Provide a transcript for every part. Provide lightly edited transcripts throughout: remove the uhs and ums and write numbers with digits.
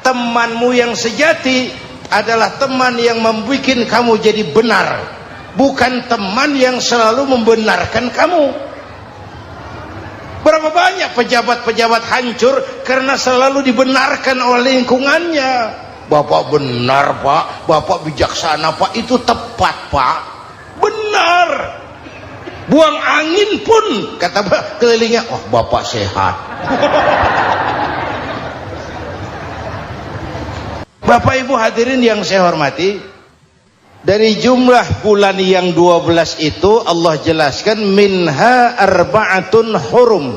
temanmu yang sejati adalah teman yang membuat kamu jadi benar, bukan teman yang selalu membenarkan kamu. Berapa banyak pejabat-pejabat hancur karena selalu dibenarkan oleh lingkungannya. Bapak benar pak, bapak bijaksana pak, itu tepat pak, benar. Buang angin pun kata kelilingnya, oh bapak sehat. Bapak ibu hadirin yang saya hormati, dari jumlah bulan yang 12 itu Allah jelaskan minha arba'atun hurum.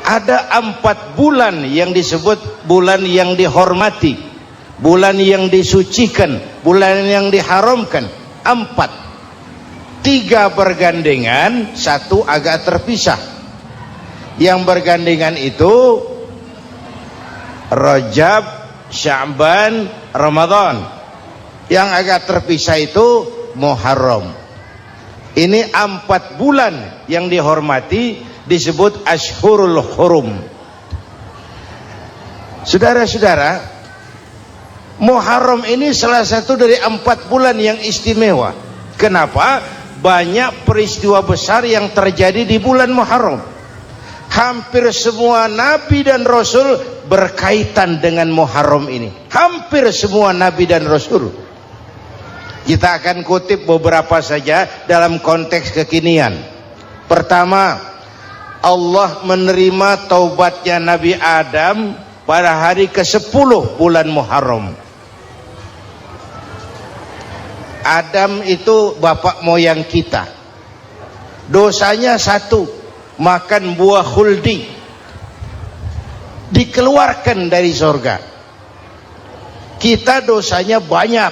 Ada 4 bulan yang disebut bulan yang dihormati, bulan yang disucikan, bulan yang diharamkan. 4, 3 bergandengan, 1 agak terpisah. Yang bergandengan itu Rajab, Sya'ban, Ramadan. Yang agak terpisah itu Muharram. Ini 4 bulan yang dihormati, disebut Ashhurul Hurum. Saudara-saudara, Muharram ini salah satu dari 4 bulan yang istimewa. Kenapa? Banyak peristiwa besar yang terjadi di bulan Muharram. Hampir semua nabi dan rasul berkaitan dengan Muharram ini. Hampir semua nabi dan rasul. Kita akan kutip beberapa saja dalam konteks kekinian. Pertama, Allah menerima taubatnya Nabi Adam pada hari ke-10 bulan Muharram. Adam itu bapak moyang kita. Dosanya 1, makan buah khuldi, dikeluarkan dari surga. Kita dosanya banyak,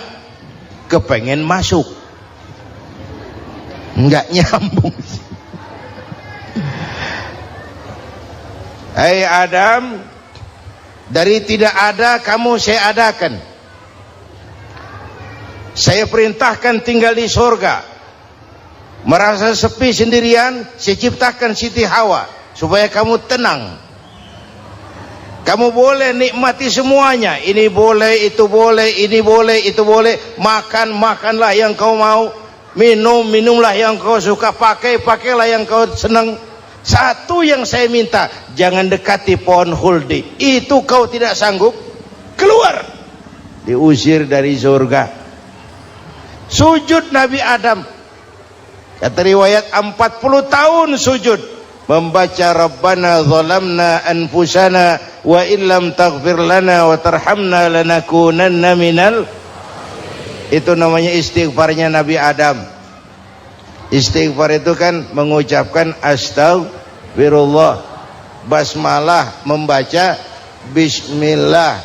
kepengen masuk, nggak nyambung. Hai Adam, dari tidak ada kamu saya adakan. Saya perintahkan tinggal di surga. Merasa sepi sendirian, saya ciptakan Siti Hawa supaya kamu tenang. Kamu boleh nikmati semuanya. Ini boleh, itu boleh, ini boleh, itu boleh. Makan, makanlah yang kau mau. Minum, minumlah yang kau suka. Pakai, pakailah yang kau senang. Satu yang saya minta, jangan dekati pohon khuldi. Itu kau tidak sanggup, keluar. Diusir dari surga. Sujud Nabi Adam, kata riwayat 40 tahun sujud, membaca Rabbana zalamna anfusana wa illam taghfir lana wa tarhamna lanakunanna minal. Itu namanya istighfarnya Nabi Adam. Istighfar itu kan mengucapkan astagfirullah, basmalah, membaca bismillah.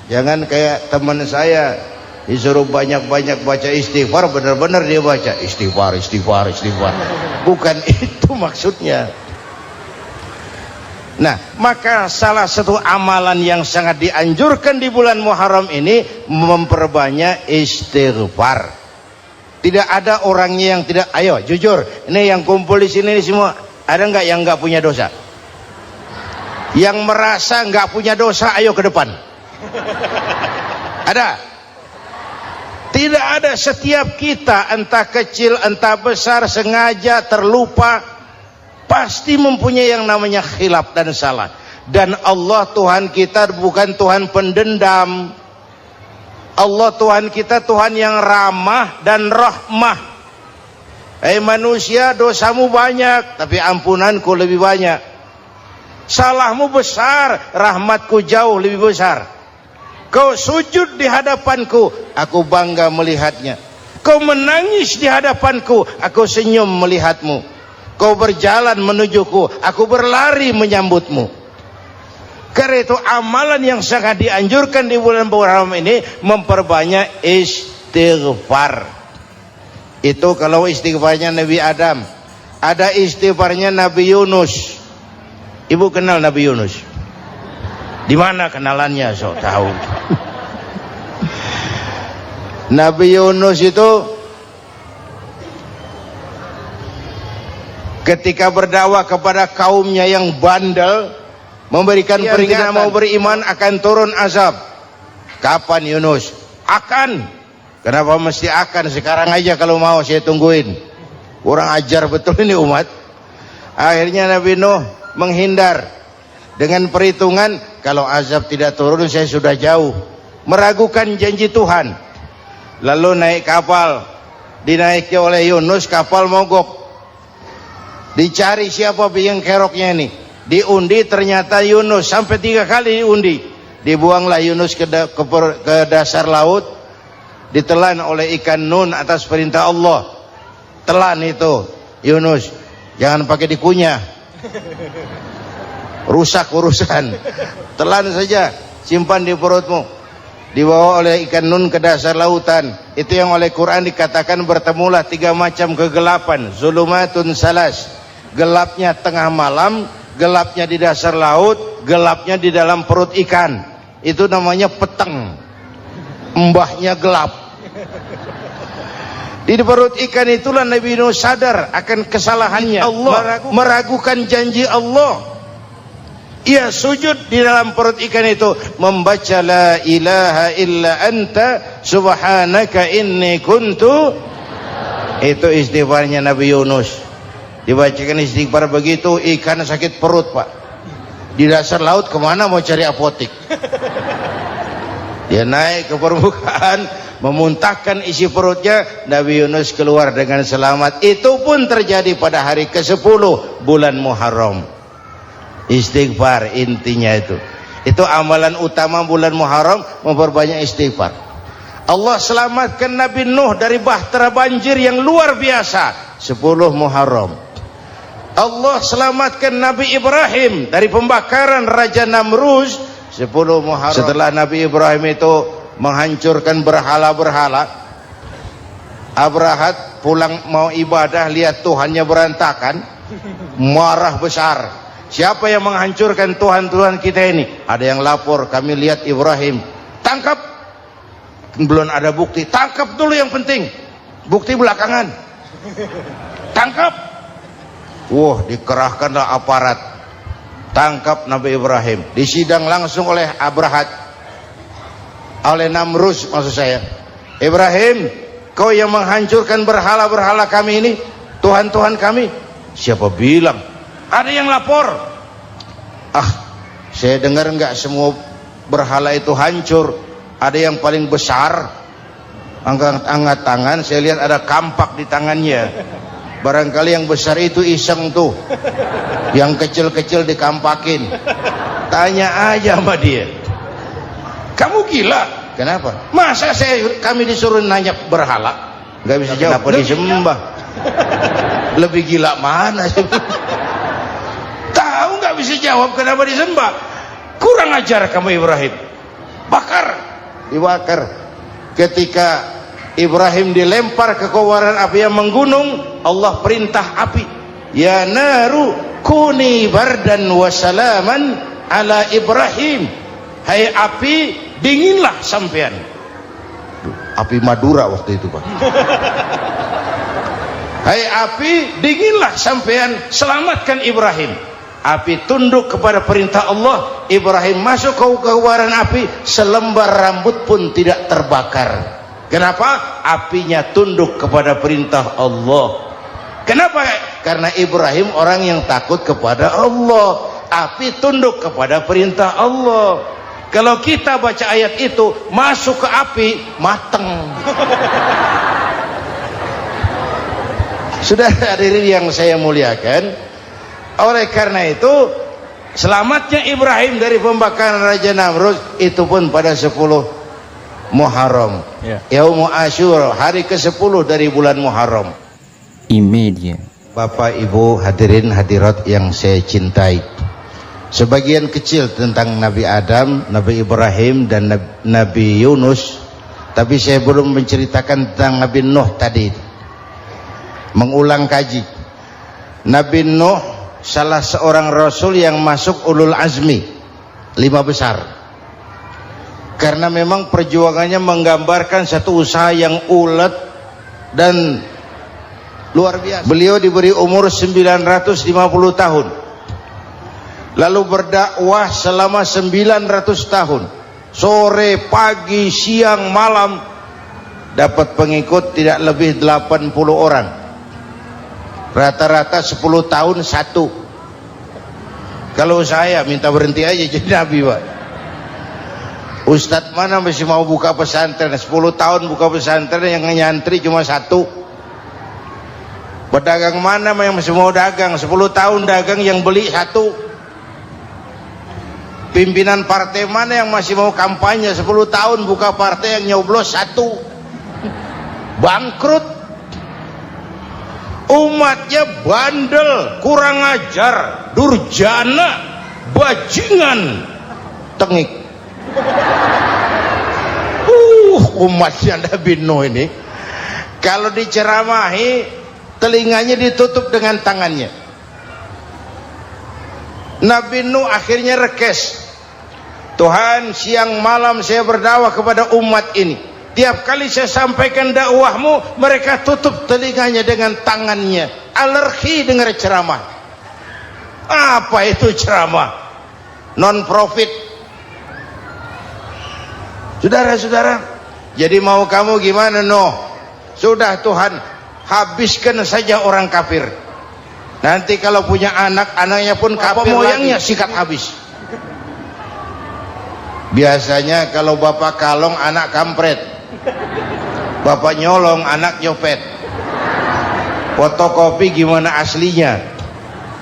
Jangan kayak teman saya disuruh banyak-banyak baca istighfar, benar-benar dia baca istighfar, istighfar, istighfar. Bukan itu maksudnya. Nah, maka salah satu amalan yang sangat dianjurkan di bulan Muharram ini memperbanyak istighfar. Tidak ada orangnya yang tidak. Ayo jujur, ini yang kumpul di sini semua, ada nggak yang nggak punya dosa? Yang merasa nggak punya dosa, ayo ke depan. Ada? Tidak ada. Setiap kita, entah kecil entah besar, sengaja terlupa, pasti mempunyai yang namanya khilaf dan salah. Dan Allah Tuhan kita bukan Tuhan pendendam. Allah Tuhan kita Tuhan yang ramah dan rahmah. Manusia, dosamu banyak, tapi ampunanku lebih banyak. Salahmu besar, rahmatku jauh lebih besar. Kau sujud di hadapanku, aku bangga melihatnya. Kau menangis di hadapanku, aku senyum melihatmu. Kau berjalan menujuku, aku berlari menyambutmu. Karena itu amalan yang sangat dianjurkan di bulan Muharram ini memperbanyak istighfar. Itu kalau istighfarnya Nabi Adam. Ada istighfarnya Nabi Yunus. Ibu kenal Nabi Yunus? Di mana kenalannya? So tahu. Nabi Yunus itu ketika berdakwah kepada kaumnya yang bandel, memberikan peringatan mau beriman akan turun azab. Kapan Yunus? Akan. Kenapa mesti akan? Sekarang aja kalau mau saya tungguin. Kurang ajar betul ini umat. Akhirnya Nabi Nuh menghindar dengan perhitungan kalau azab tidak turun saya sudah jauh, meragukan janji Tuhan. Lalu naik kapal, dinaiki oleh Yunus, kapal mogok. Dicari siapa biang keroknya ini, diundi ternyata Yunus. Sampai 3 kali diundi. Dibuanglah Yunus ke dasar laut, ditelan oleh ikan Nun atas perintah Allah. Telan itu Yunus, jangan pakai dikunyah, rusak urusan. Telan saja, simpan di perutmu. Dibawa oleh ikan Nun ke dasar lautan. Itu yang oleh Quran dikatakan bertemulah 3 macam kegelapan. Zulumatun salas, gelapnya tengah malam, gelapnya di dasar laut, gelapnya di dalam perut ikan. Itu namanya peteng, mbahnya gelap. Di perut ikan itulah Nabi Nuh sadar akan kesalahannya. Allah meragukan janji Allah. Ia sujud di dalam perut ikan itu, membaca la ilaha illa anta subhanaka inni kuntu. Itu istighfarnya Nabi Yunus. Dibacakan istighfar begitu, ikan sakit perut pak. Di dasar laut kemana mau cari apotik? Dia naik ke permukaan, memuntahkan isi perutnya. Nabi Yunus keluar dengan selamat. Itu pun terjadi pada hari ke-10 bulan Muharram. Istighfar intinya itu. Itu amalan utama bulan Muharram, memperbanyak istighfar. Allah selamatkan Nabi Nuh dari bahtera banjir yang luar biasa 10 Muharram. Allah selamatkan Nabi Ibrahim dari pembakaran Raja Namruz 10 Muharram. Setelah Nabi Ibrahim itu menghancurkan berhala-berhala, Abrahat pulang mau ibadah, lihat Tuhannya berantakan, marah besar. Siapa yang menghancurkan Tuhan-Tuhan kita ini? Ada yang lapor, kami lihat Ibrahim. Tangkap. Belum ada bukti, tangkap dulu yang penting, bukti belakangan. Tangkap. Wah, dikerahkanlah aparat, tangkap Nabi Ibrahim. Disidang langsung oleh Abrahat, oleh Namruz maksud saya. Ibrahim, kau yang menghancurkan berhala-berhala kami ini, Tuhan-Tuhan kami. Siapa bilang? Ada yang lapor. Ah, saya dengar enggak semua berhala itu hancur. Ada yang paling besar, angkat tangan, saya lihat ada kampak di tangannya. Barangkali yang besar itu iseng tuh, yang kecil-kecil dikampakin. Tanya aja sama dia, kamu gila? Kenapa? Masa kami disuruh nanya berhala? Gak bisa jawab. Kenapa disembah? Lebih gila mana sih? Tahu gak bisa jawab kenapa disembah? Kurang ajar kamu Ibrahim. Bakar, dibakar. Ketika Ibrahim dilempar ke kobaran api yang menggunung, Allah perintah api, ya naru kuni bardan wa salaman ala Ibrahim. Hai api, dinginlah sampean. Api Madura waktu itu pak. Hai api, dinginlah sampean, selamatkan Ibrahim. Api tunduk kepada perintah Allah. Ibrahim masuk ke kobaran api, selembar rambut pun tidak terbakar. Kenapa? Apinya tunduk kepada perintah Allah. Kenapa? Karena Ibrahim orang yang takut kepada Allah. Api tunduk kepada perintah Allah. Kalau kita baca ayat itu, masuk ke api, mateng. Sudah hadirin yang saya muliakan, oleh karena itu selamatnya Ibrahim dari pembakaran Raja Namruz itu pun pada 10 Muharram, Yaumul Asyura, hari ke-10 dari bulan Muharram. Imedia. Bapak Ibu hadirin hadirat yang saya cintai, sebagian kecil tentang Nabi Adam, Nabi Ibrahim dan Nabi Yunus, tapi saya belum menceritakan tentang Nabi Nuh tadi. Mengulang kaji, Nabi Nuh salah seorang rasul yang masuk ulul azmi 5 besar. Karena memang perjuangannya menggambarkan satu usaha yang ulet dan luar biasa. Beliau diberi umur 950 tahun. lalu berdakwah selama 900 tahun, sore, pagi, siang, malam, dapat pengikut tidak lebih 80 orang, rata-rata 10 tahun satu. Kalau saya minta berhenti aja jadi nabi, Pak. Ustadz mana masih mau buka pesantren, 10 tahun buka pesantren, yang nyantri cuma satu. Pedagang mana yang masih mau dagang, 10 tahun dagang, yang beli satu. Pimpinan partai mana yang masih mau kampanye, 10 tahun buka partai, yang nyoblos satu. Bangkrut. Umatnya bandel, kurang ajar, durjana, bajingan, tengik. Umatnya Nabi Nuh ini kalau diceramahi telinganya ditutup dengan tangannya. Nabi Nuh akhirnya rekes, Tuhan, siang malam saya berdakwah kepada umat ini, tiap kali saya sampaikan dakwahmu mereka tutup telinganya dengan tangannya, alergi dengar ceramah. Apa itu ceramah? Non profit. Saudara-saudara, jadi mau kamu gimana, Nuh? Sudah Tuhan, habiskan saja orang kafir. Nanti kalau punya anak, anaknya pun kafir, moyangnya sikat habis. Biasanya kalau bapak kalong, anak kampret. Bapak nyolong, anak nyopet. Fotokopi gimana aslinya?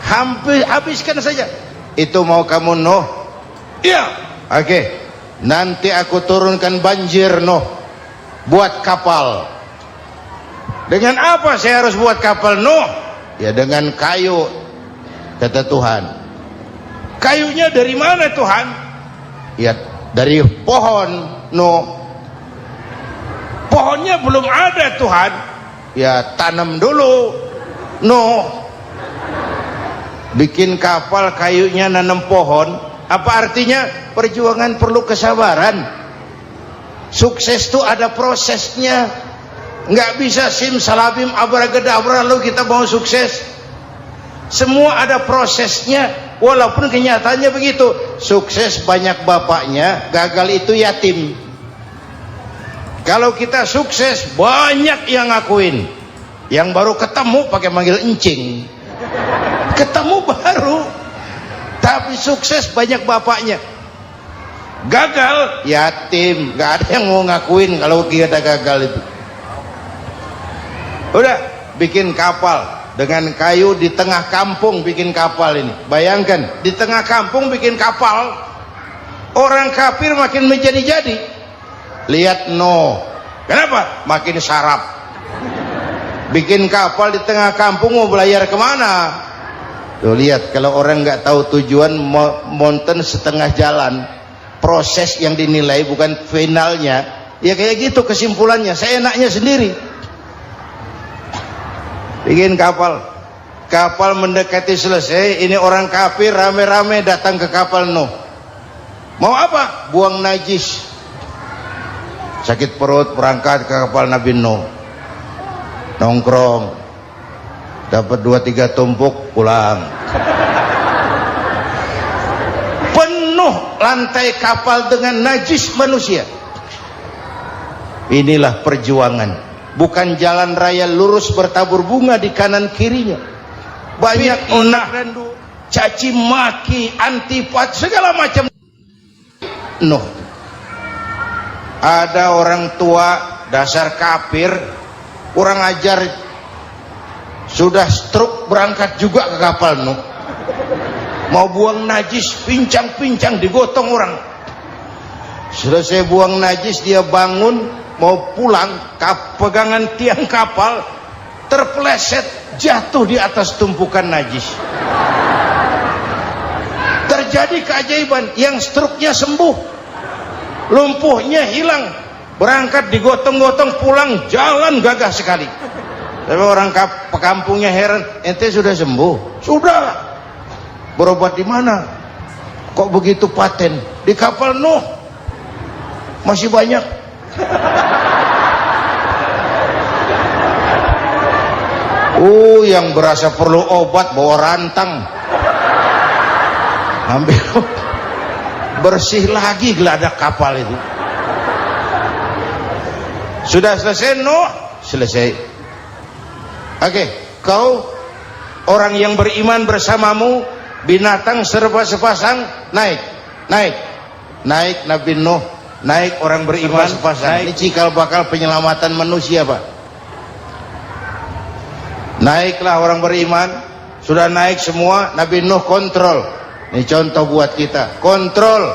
Hampir habiskan saja. Itu mau kamu, Nuh? Iya. Oke. Nanti aku turunkan banjir, Nuh, buat kapal. Dengan apa saya harus buat kapal, Nuh? Ya dengan kayu, kata Tuhan. Kayunya dari mana, Tuhan? Ya dari pohon, Nuh. Pohonnya belum ada, Tuhan. Ya tanam dulu, Nuh. Bikin kapal, kayunya nanam pohon. Apa artinya? Perjuangan perlu kesabaran. Sukses itu ada prosesnya. Nggak bisa simsalabim abracadabra lalu kita mau sukses. Semua ada prosesnya. Walaupun kenyataannya begitu. Sukses banyak bapaknya, gagal itu yatim. Kalau kita sukses banyak yang ngakuin. Yang baru ketemu pakai manggil encing. Ketemu baru. Tapi sukses banyak bapaknya. Gagal yatim, gak ada yang mau ngakuin kalau kita gagal itu. Udah bikin kapal dengan kayu di tengah kampung, bikin kapal ini. Bayangkan di tengah kampung bikin kapal, orang kafir makin menjadi-jadi. Lihat Nuh, kenapa? Makin sarap. Bikin kapal di tengah kampung, mau belayar kemana? Tuh lihat, kalau orang nggak tahu tujuan, mountain setengah jalan, proses yang dinilai bukan finalnya, ya kayak gitu kesimpulannya. Saya enaknya sendiri. Bikin kapal, kapal mendekati selesai, ini orang kafir rame-rame datang ke kapal Nuh. Mau apa? Buang najis. Sakit perut, berangkat ke kapal Nabi Nuh. Nongkrong. Dapat 2-3 tumpuk, pulang. Penuh lantai kapal dengan najis manusia. Inilah perjuangan. Bukan jalan raya lurus bertabur bunga di kanan kirinya. Banyak onak randu, caci maki, antipat, segala macam. Nuh. Ada orang tua dasar kafir, kurang ajar, sudah stroke berangkat juga ke kapal Nuh. Mau buang najis, pincang-pincang digotong orang. Selesai buang najis, dia bangun mau pulang, pegangan tiang kapal terpeleset, jatuh di atas tumpukan najis. Terjadi keajaiban, yang stroke-nya sembuh, lumpuhnya hilang, berangkat digotong-gotong pulang, jalan gagah sekali. Tapi orang kampungnya heran, ente sudah sembuh? Sudah. Berobat di mana? Kok begitu paten? Di kapal Nuh. Masih banyak. Yang berasa perlu obat bawa rantang. Ambil bersih lagi geladak kapal itu. Sudah selesai Nuh? Selesai. Oke, kau orang yang beriman bersamamu, binatang serba sepasang, naik Nabi Nuh, naik orang beriman sepasang. Ini cikal bakal penyelamatan manusia, Pak. Naiklah orang beriman, sudah naik semua, Nabi Nuh kontrol. Ini contoh buat kita, kontrol.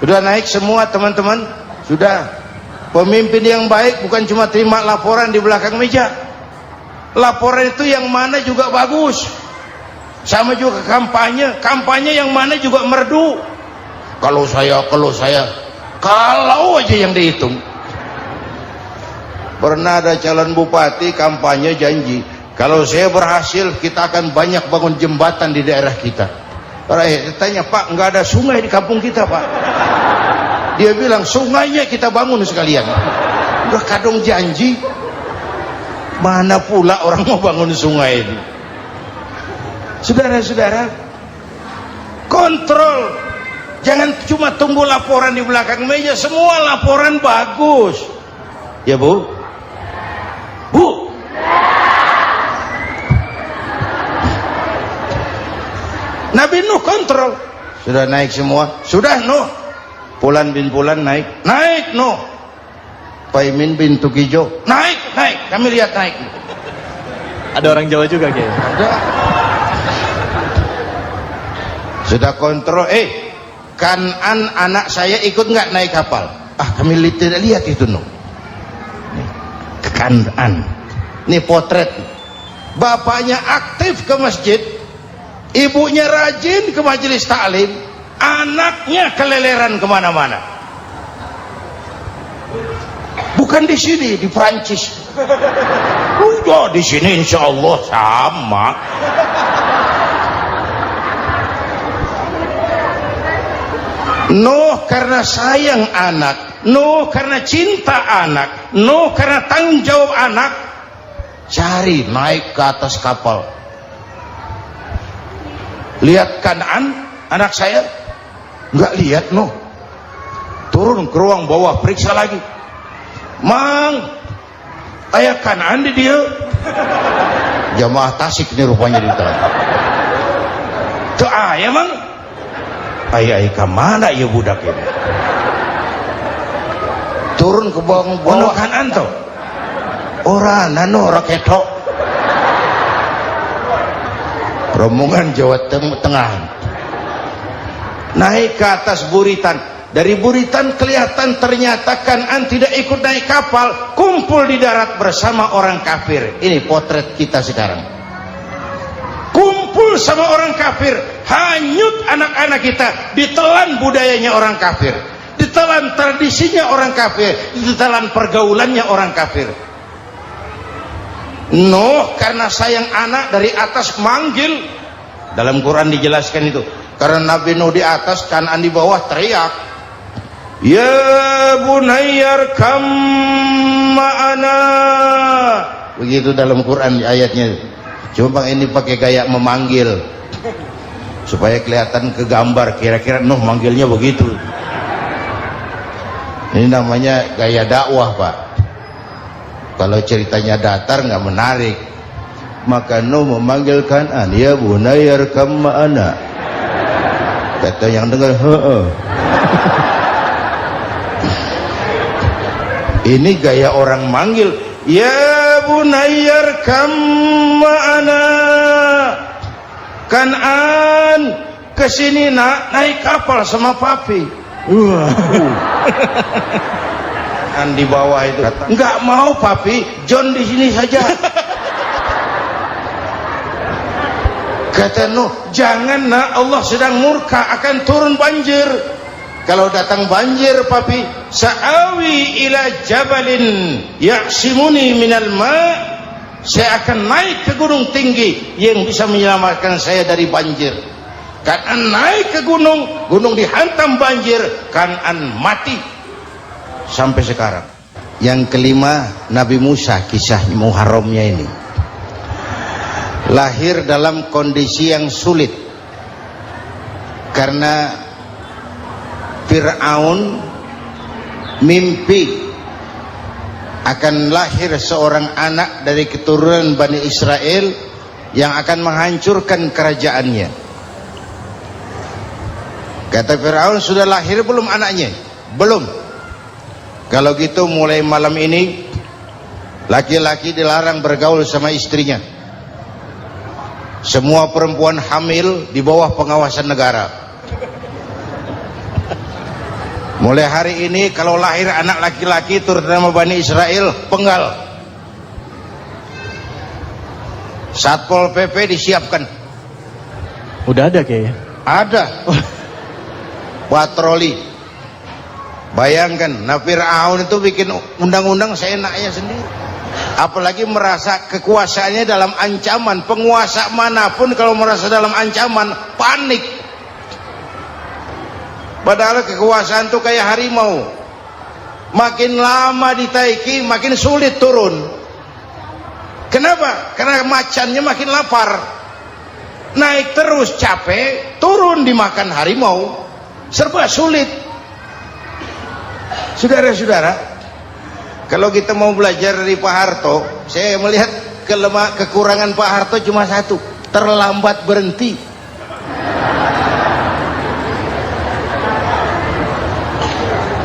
Sudah naik semua teman-teman, sudah. Pemimpin yang baik bukan cuma terima laporan di belakang meja. Laporan itu yang mana juga bagus. Sama juga kampanye, kampanye yang mana juga merdu. Kalau aja yang dihitung. Pernah ada calon bupati kampanye janji, kalau saya berhasil kita akan banyak bangun jembatan di daerah kita. Tanya, Pak, nggak ada sungai di kampung kita, Pak. Dia bilang, sungainya kita bangun sekalian. Udah kadung janji, mana pula orang mau bangun sungai ini. Saudara-saudara, kontrol. Jangan cuma tunggu laporan di belakang meja, semua laporan bagus. Ya Bu? Bu? Nabi Nuh kontrol. Sudah naik semua? Sudah Nuh. Pulan bin Pulan naik Nuh. Paimin bin Tukijo naik, kami lihat naik. Ada orang Jawa juga kayaknya. Ada. Sudah kontrol, Kanan anak saya ikut nggak naik kapal? Kami tidak lihat itu Nuh. Kanan, ini potret. Bapaknya aktif ke masjid, ibunya rajin ke majelis taklim, anaknya keleleran kemana-mana. Bukan di sini, di Prancis. Udah di sini insya Allah sama. Nuh karena sayang anak, Nuh karena cinta anak, Nuh karena tanggung jawab anak, cari naik ke atas kapal. Lihat Kanaan, anak saya, nggak lihat Nuh. Turun ke ruang bawah, periksa lagi. Mang, ayah Kanaan di dia. Jamaah Tasik ini rupanya di dalam. Tuh ayah Mang. Ayah mana ya budak ini? Turun ke bawah Kanaan tuh. Orang nano raketok. Rombongan Jawa Tengah. Naik ke atas buritan. Dari buritan kelihatan ternyata Kanaan tidak ikut naik kapal, kumpul di darat bersama orang kafir. Ini potret kita sekarang. Kumpul sama orang kafir, hanyut anak-anak kita, ditelan budayanya orang kafir, ditelan tradisinya orang kafir, ditelan pergaulannya orang kafir. Nuh karena sayang anak dari atas manggil. Dalam Quran dijelaskan itu. Karena Nabi Nuh di atas, Kanaan di bawah, teriak, ya bunayyar kam ma'ana. Begitu dalam Quran ayatnya. Cuma Bang ini pakai gaya memanggil supaya kelihatan kegambar, kira-kira Nuh manggilnya begitu. Ini namanya gaya dakwah, Pak. Kalau ceritanya datar nggak menarik. Maka Nuh memanggil Kanaan, ya bunayyar kam ma'ana. Kata yang dengar, ini gaya orang manggil, ya bunayyar kam ma'ana. Kanaan, kesini nak, naik kapal sama papi. Kan di bawah itu kata, enggak mau papi, John di sini saja. Kata Nuh, jangan nak, Allah sedang murka, akan turun banjir. Kalau datang banjir papi, sa'awi ila jabalin ya'simuni minal ma', saya akan naik ke gunung tinggi yang bisa menyelamatkan saya dari banjir. Kanaan naik ke gunung, gunung dihantam banjir, Kanaan mati sampai sekarang. Yang kelima, Nabi Musa, kisah Muharramnya ini. Lahir dalam kondisi yang sulit. Karena Fir'aun mimpi akan lahir seorang anak dari keturunan Bani Israel yang akan menghancurkan kerajaannya. Kata Fir'aun, sudah lahir belum anaknya? Belum. Kalau gitu mulai malam ini laki-laki dilarang bergaul sama istrinya. Semua perempuan hamil di bawah pengawasan negara. Mulai hari ini kalau lahir anak laki-laki terutama Bani Israel, penggal. Satpol PP disiapkan. Udah ada kayaknya. Ada. Patroli. Bayangkan, nah Fir'aun itu bikin undang-undang seenaknya sendiri. Apalagi merasa kekuasaannya dalam ancaman. Penguasa manapun kalau merasa dalam ancaman, panik. Padahal kekuasaan itu kayak harimau. Makin lama ditaiki, makin sulit turun. Kenapa? Karena macannya makin lapar. Naik terus capek, turun dimakan harimau. Serba sulit. Saudara-saudara, kalau kita mau belajar dari Pak Harto, saya melihat kekurangan Pak Harto cuma satu, terlambat berhenti.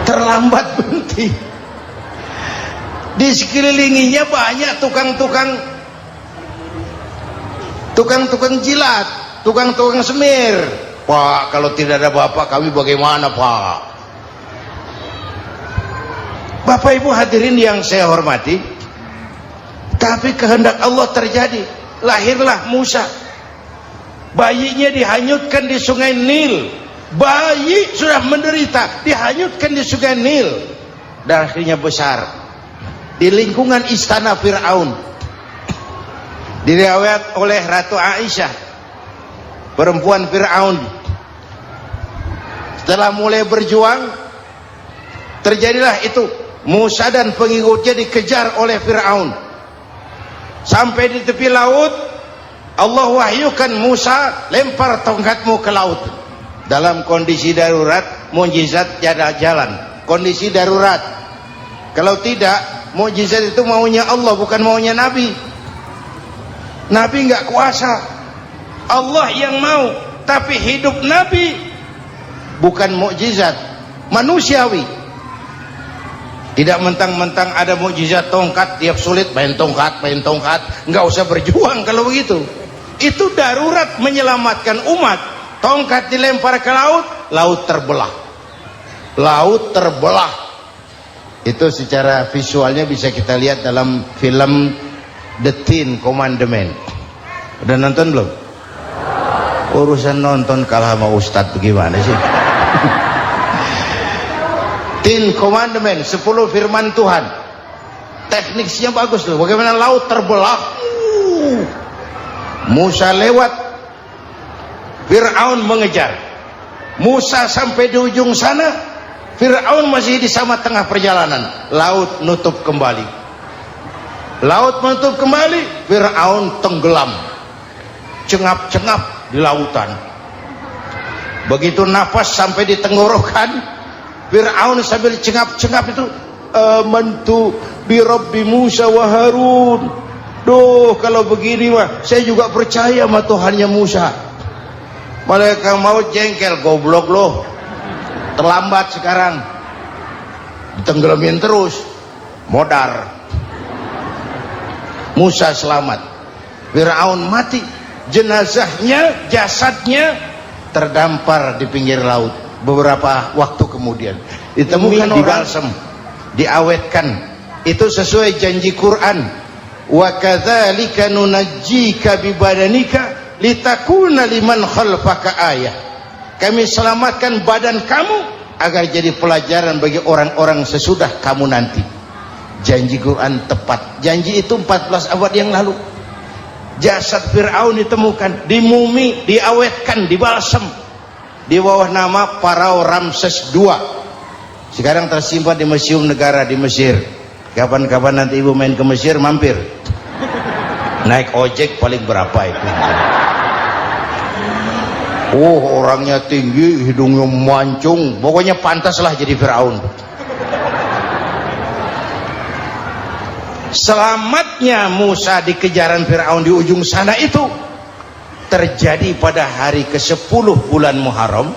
Terlambat berhenti. Di sekelilinginya banyak tukang-tukang jilat, tukang-tukang semir. Pak, kalau tidak ada bapak kami bagaimana, Pak? Bapak Ibu hadirin yang saya hormati, tapi kehendak Allah terjadi. Lahirlah Musa. Bayinya dihanyutkan di sungai Nil. Bayi sudah menderita, dihanyutkan di sungai Nil. Dan akhirnya besar di lingkungan istana Fir'aun. Diriwayat oleh Ratu Aisyah, perempuan Fir'aun, setelah mulai berjuang, terjadilah itu. Musa dan pengikutnya dikejar oleh Fir'aun. Sampai di tepi laut, Allah wahyukan, Musa, lempar tongkatmu ke laut. Dalam kondisi darurat, mukjizat tiada jalan. Kondisi darurat. Kalau tidak, mukjizat itu maunya Allah, bukan maunya Nabi. Nabi nggak kuasa. Allah yang mau. Tapi hidup Nabi bukan mukjizat, manusiawi. Tidak mentang-mentang ada mukjizat tongkat, tiap sulit main tongkat. Nggak usah berjuang kalau begitu. Itu darurat menyelamatkan umat. Tongkat dilempar ke laut, laut terbelah. Laut terbelah. Itu secara visualnya bisa kita lihat dalam film The Ten Commandments. Udah nonton belum? Urusan nonton kalah sama Ustadz bagaimana sih? Ten Commandments, 10 firman Tuhan. Tekniknya bagus loh. Bagaimana laut terbelah. Musa lewat, Fir'aun mengejar. Musa sampai di ujung sana, Fir'aun masih di sama tengah perjalanan. Laut nutup kembali. Laut menutup kembali, Fir'aun tenggelam. Cengap-cengap di lautan. Begitu nafas sampai di tenggorokan, Fir'aun sambil cengap-cengap itu, amantu bi Rabbi Musa wa Harun. Duh, kalau begini mah saya juga percaya sama Tuhannya Musa. Malaikat maut jengkel, goblok loh. Terlambat sekarang. Ditenggelamin terus. Modar. Musa selamat. Fir'aun mati. Jenazahnya, jasadnya terdampar di pinggir laut. Beberapa waktu kemudian ditemukan di balsam, diawetkan. Itu sesuai janji Quran. Wa kadzalika nunajjika bi badanika litakuna liman khalfaka ayah. Kami selamatkan badan kamu agar jadi pelajaran bagi orang-orang sesudah kamu nanti. Janji Quran tepat. Janji itu 14 abad yang lalu. Jasad Fir'aun ditemukan, dimumi, diawetkan, dibalsam di bawah nama Farao Ramses II. Sekarang tersimpan di Museum Negara di Mesir. Kapan-kapan nanti ibu main ke Mesir, mampir. Naik ojek paling berapa itu? Oh, orangnya tinggi, hidungnya mancung, pokoknya pantaslah jadi Firaun. Selamatnya Musa di kejaran Firaun di ujung sana itu terjadi pada hari ke-10 bulan Muharram,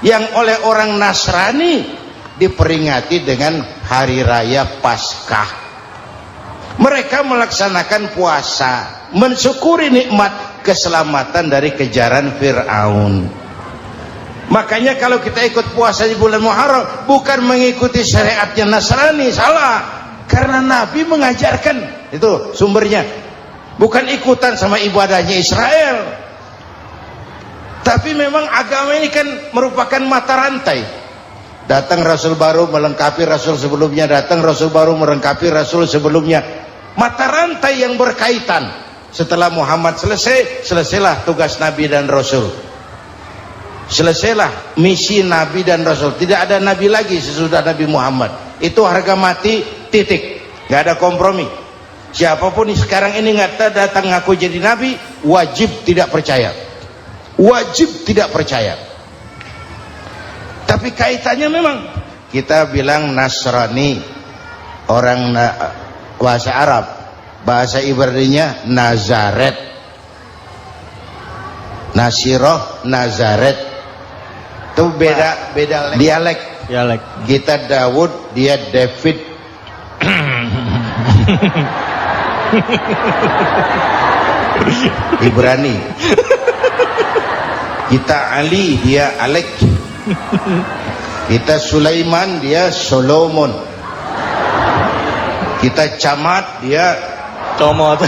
yang oleh orang Nasrani diperingati dengan hari raya Paskah. Mereka melaksanakan puasa, mensyukuri nikmat keselamatan dari kejaran Fir'aun. Makanya kalau kita ikut puasa di bulan Muharram bukan mengikuti syariatnya Nasrani, salah. Karena Nabi mengajarkan, itu sumbernya. Bukan ikutan sama ibadahnya Israel. Tapi memang agama ini kan merupakan mata rantai. Datang Rasul baru melengkapi Rasul sebelumnya, datang Rasul baru melengkapi Rasul sebelumnya. Mata rantai yang berkaitan. Setelah Muhammad selesai, selesailah tugas Nabi dan Rasul. Selesailah misi Nabi dan Rasul. Tidak ada Nabi lagi sesudah Nabi Muhammad. Itu harga mati, titik. Gak ada kompromi. Siapapun sekarang ini nggak datang ngaku jadi Nabi, wajib tidak percaya. Wajib tidak percaya. Tapi kaitannya memang kita bilang Nasrani, orang bahasa Arab, bahasa Ibraninya Nazaret, Nasiroh, Nazaret, itu beda dialek. Kita Daud, dia David. Ibrani. Kita Ali, dia Alek. Kita Sulaiman, dia Solomon. Kita Camat, dia Comot.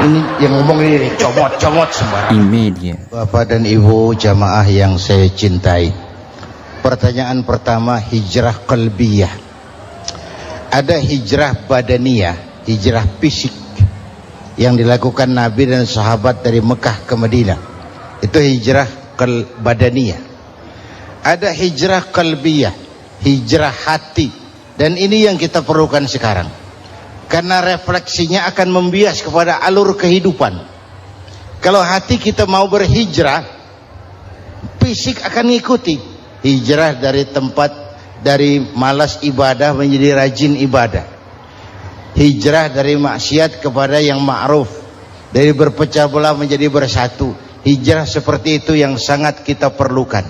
ini yang ngomong ini comot sembarang. Imedia. Bapak dan Ibu jamaah yang saya cintai, pertanyaan pertama, hijrah qalbiyah. Ada hijrah badaniyah, hijrah fisik yang dilakukan Nabi dan sahabat dari Mekah ke Madinah. Itu hijrah badaniyah. Ada hijrah qalbiyah, hijrah hati. Dan ini yang kita perlukan sekarang. Karena refleksinya akan membias kepada alur kehidupan. Kalau hati kita mau berhijrah, fisik akan ngikuti. Hijrah dari tempat, dari malas ibadah menjadi rajin ibadah. Hijrah dari maksiat kepada yang ma'ruf, dari berpecah belah menjadi bersatu. Hijrah seperti itu yang sangat kita perlukan.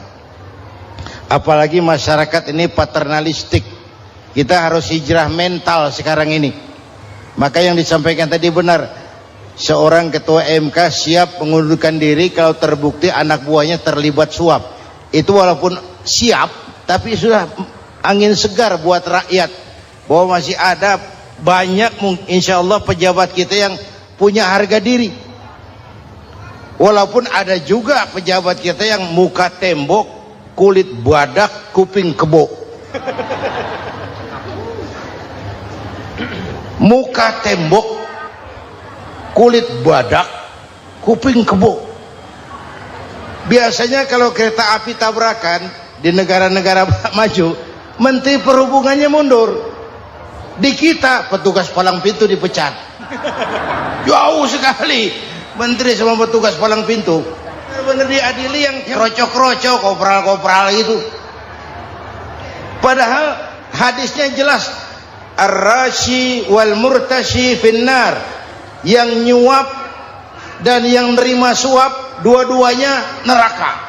Apalagi masyarakat ini paternalistik. Kita harus hijrah mental sekarang ini. Maka yang disampaikan tadi benar. Seorang ketua MK siap mengundurkan diri kalau terbukti anak buahnya terlibat suap. Itu walaupun siap, tapi sudah angin segar buat rakyat. Bahwa masih ada banyak insya Allah pejabat kita yang punya harga diri. Walaupun ada juga pejabat kita yang muka tembok, kulit badak, kuping kebo. Muka tembok, kulit badak, kuping kebo. Biasanya kalau kereta api tabrakan di negara-negara maju, Menteri Perhubungannya mundur. Di kita petugas palang pintu dipecat. Jauh sekali menteri sama petugas palang pintu. Benar-benar diadili yang krocok-krocok, kopral-kopral gitu. Padahal hadisnya jelas, ar-rashi wal murtashi finnar. Yang nyuap dan yang nerima suap dua-duanya neraka.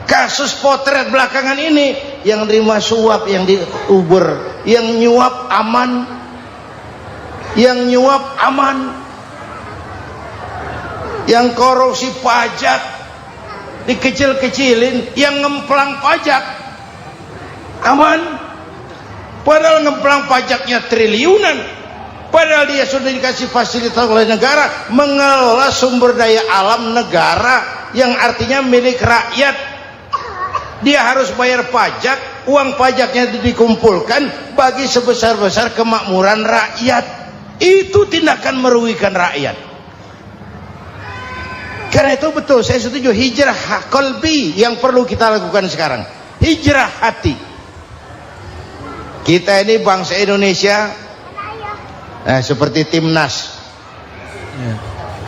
Kasus potret belakangan ini, yang nerima suap, yang diuber, yang nyuap aman, yang nyuap aman, yang korupsi pajak dikecil-kecilin, yang ngemplang pajak aman. Padahal ngemplang pajaknya triliunan, padahal dia sudah dikasih fasilitas oleh negara mengelola sumber daya alam negara yang artinya milik rakyat. Dia harus bayar pajak, uang pajaknya dikumpulkan bagi sebesar-besar kemakmuran rakyat. Itu tindakan merugikan rakyat. Karena itu betul, saya setuju, hijrah qalbi yang perlu kita lakukan sekarang. Hijrah hati. Kita ini bangsa Indonesia, seperti timnas.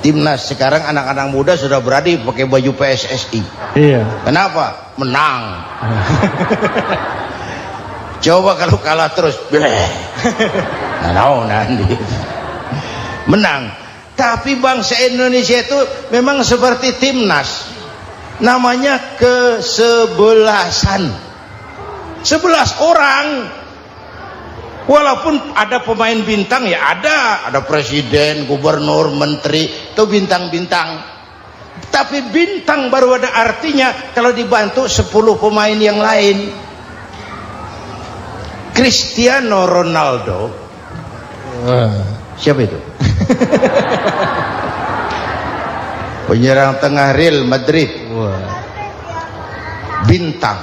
Timnas sekarang anak-anak muda sudah berani pakai baju PSSI. Iya. Kenapa? Menang. Coba kalau kalah terus, nanti menang. Tapi bangsa Indonesia itu memang seperti timnas, namanya kesebelasan. 11 orang. Walaupun ada pemain bintang ya ada presiden, gubernur, menteri, itu bintang-bintang. Tapi bintang baru ada artinya kalau dibantu 10 pemain yang lain. Cristiano Ronaldo, siapa itu? Penyerang tengah Real Madrid, bintang.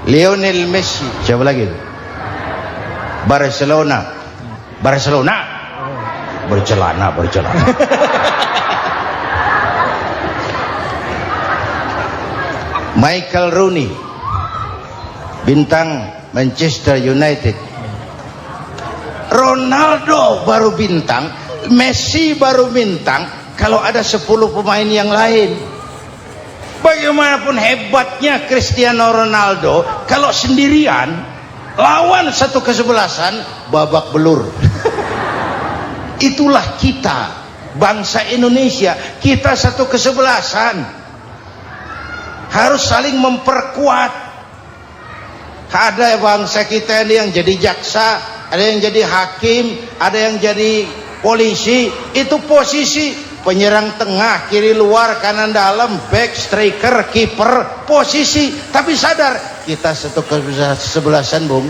Lionel Messi, siapa lagi itu? Barcelona, bercelana. Michael Rooney, bintang Manchester United. Ronaldo baru bintang, Messi baru bintang kalau ada 10 pemain yang lain. Bagaimanapun hebatnya Cristiano Ronaldo, kalau sendirian lawan satu kesebelasan, babak belur. Itulah kita, bangsa Indonesia. Kita satu kesebelasan, harus saling memperkuat. Ada bangsa kita ini yang jadi jaksa, ada yang jadi hakim, ada yang jadi polisi. Itu posisi penyerang tengah, kiri luar, kanan dalam, back, striker, kiper, posisi. Tapi sadar kita satu kesebelasan, Bung.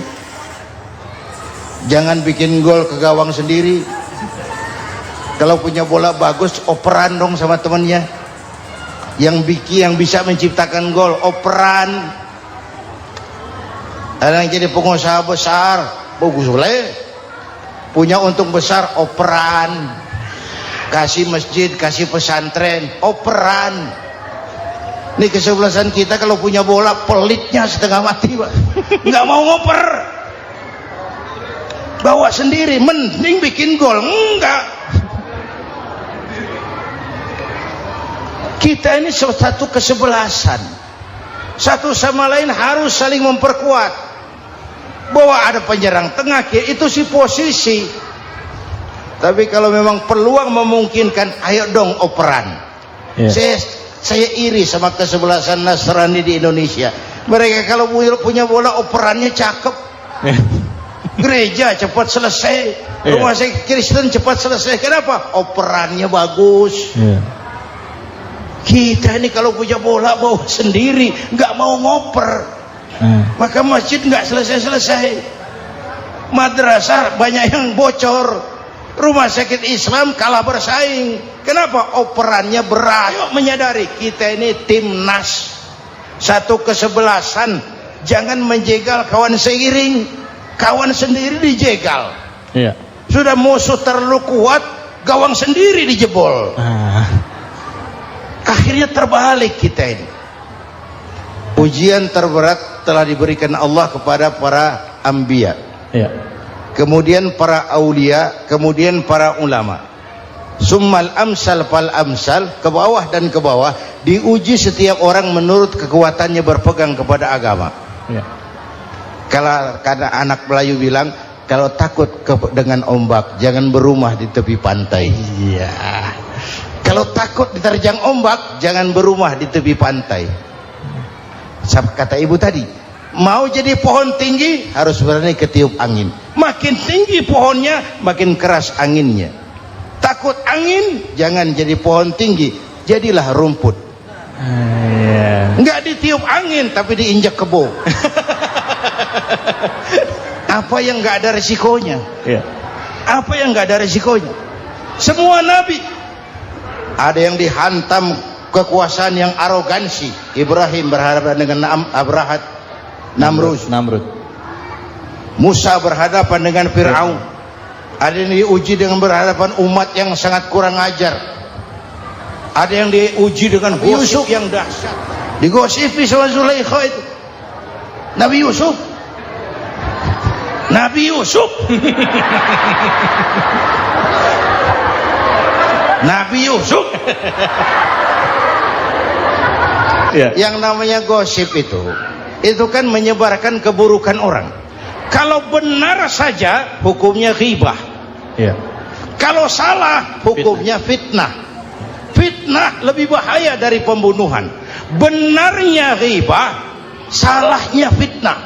Jangan bikin gol ke gawang sendiri. Kalau punya bola bagus, operan dong sama temannya. Yang bisa menciptakan gol, operan. Ada yang jadi pengusaha besar, bagus boleh. Punya untung besar, operan. Kasih masjid, kasih pesantren, operan. Ini kesebelasan kita kalau punya bola pelitnya setengah mati, Pak. Nggak mau ngoper. Bawa sendiri, mending bikin gol. Enggak. Kita ini satu kesebelasan. Satu sama lain harus saling memperkuat. Bahwa ada penyerang tengah, itu sih posisi. Tapi kalau memang peluang memungkinkan, ayo dong operan. Yeah. Saya iri sama kesebelasan Nasrani di Indonesia. Mereka kalau punya bola operannya cakep. Gereja cepat selesai, rumah sakit Kristen cepat selesai. Kenapa? Operannya bagus. Kita ini kalau punya bola bawa sendiri, nggak mau ngoper. Maka masjid nggak selesai-selesai. Madrasah banyak yang bocor. Rumah sakit Islam kalah bersaing. Kenapa? Operannya berat. Ayo menyadari kita ini timnas, satu kesebelasan. Jangan menjegal kawan seiring, kawan sendiri dijegal. Iya. Sudah musuh terlalu kuat, gawang sendiri dijebol. Akhirnya terbalik kita ini. Ujian terberat telah diberikan Allah kepada para anbiya. Iya. Kemudian para aulia, kemudian para ulama. Summal amsal fal amsal, ke bawah dan ke bawah, diuji setiap orang menurut kekuatannya berpegang kepada agama. Ya. Karena anak Melayu bilang, kalau takut dengan ombak, jangan berumah di tepi pantai. Iya. Kalau takut diterjang ombak, jangan berumah di tepi pantai. Kata ibu tadi, mau jadi pohon tinggi harus berani ketiup angin. Makin tinggi pohonnya, makin keras anginnya. Takut angin, jangan jadi pohon tinggi, jadilah rumput. Nggak ditiup angin, tapi diinjak kebo. Apa yang nggak ada resikonya? Apa yang nggak ada resikonya? Semua nabi ada yang dihantam kekuasaan yang arogansi. Ibrahim berhadapan dengan Namrud. Musa berhadapan dengan Fir'aun. Ada yang diuji dengan berhadapan umat yang sangat kurang ajar. Ada yang diuji dengan Yusuf yang dahsyat. Digosipi sama Zulaikha itu. Nabi Yusuf. Nabi Yusuf. Ya. Yang namanya gosip itu kan menyebarkan keburukan orang. Kalau benar saja hukumnya ghibah. Ya. Kalau salah hukumnya fitnah. Fitnah lebih bahaya dari pembunuhan. Benarnya ghibah, salahnya fitnah.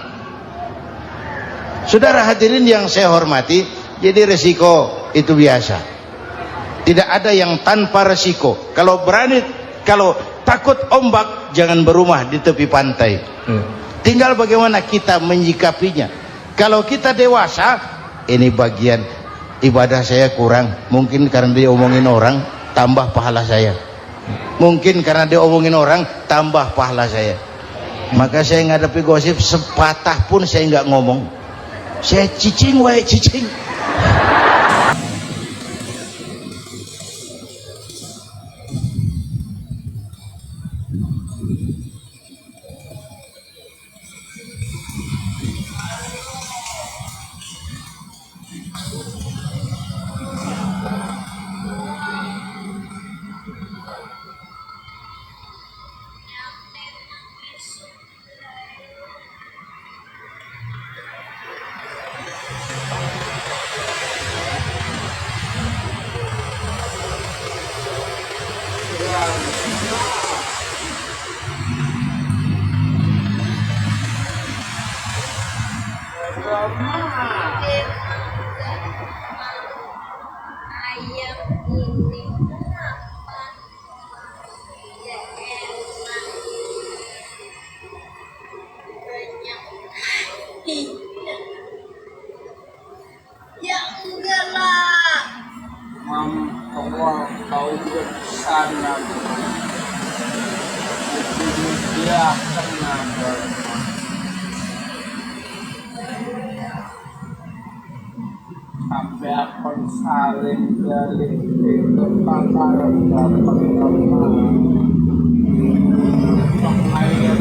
Saudara hadirin yang saya hormati, jadi resiko itu biasa. Tidak ada yang tanpa resiko. Kalau takut ombak, jangan berumah di tepi pantai. Tinggal bagaimana kita menyikapinya. Kalau kita dewasa, ini bagian ibadah saya kurang, mungkin karena dia omongin orang, tambah pahala saya. Mungkin karena dia omongin orang, tambah pahala saya. Maka saya ngadepi gosip sepatah pun saya nggak ngomong. Saya cicing wae cicing. Ya enggak lah. Mama kau bersana. Dia kena sampai aku saling dari kepala dapat air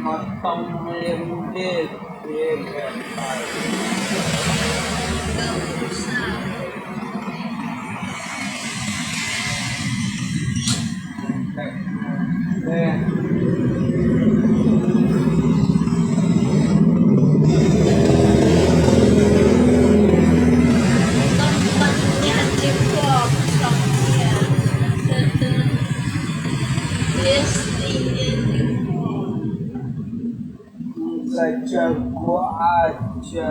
matang merindit tempatnya dipotong ya. jago aja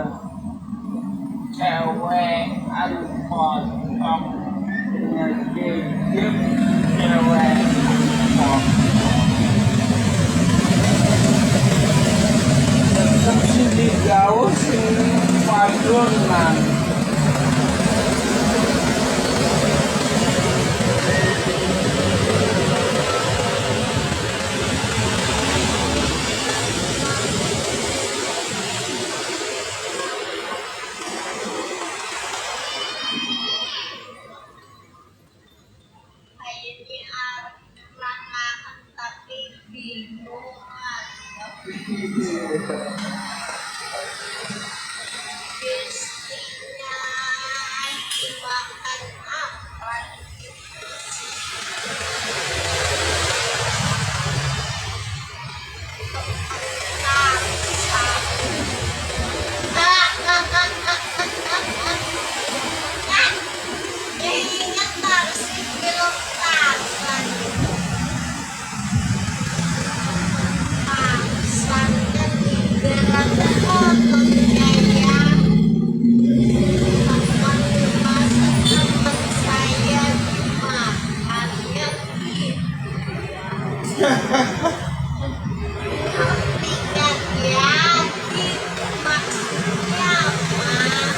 cewek alpot ngedip cewek alpot tetap sih digaul sih padunan Istrinya dimakan apa? Ingat harus dibelok kapan? Pasangan berat ototnya ya. Teman saya dimakannya ingat ya, itu maksudnya mah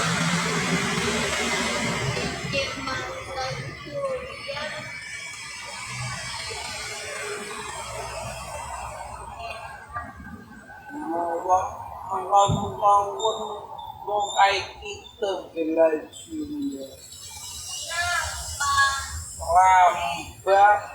gimana kuliah mau bangun mau kayak kita belajarnya kenapa? lambat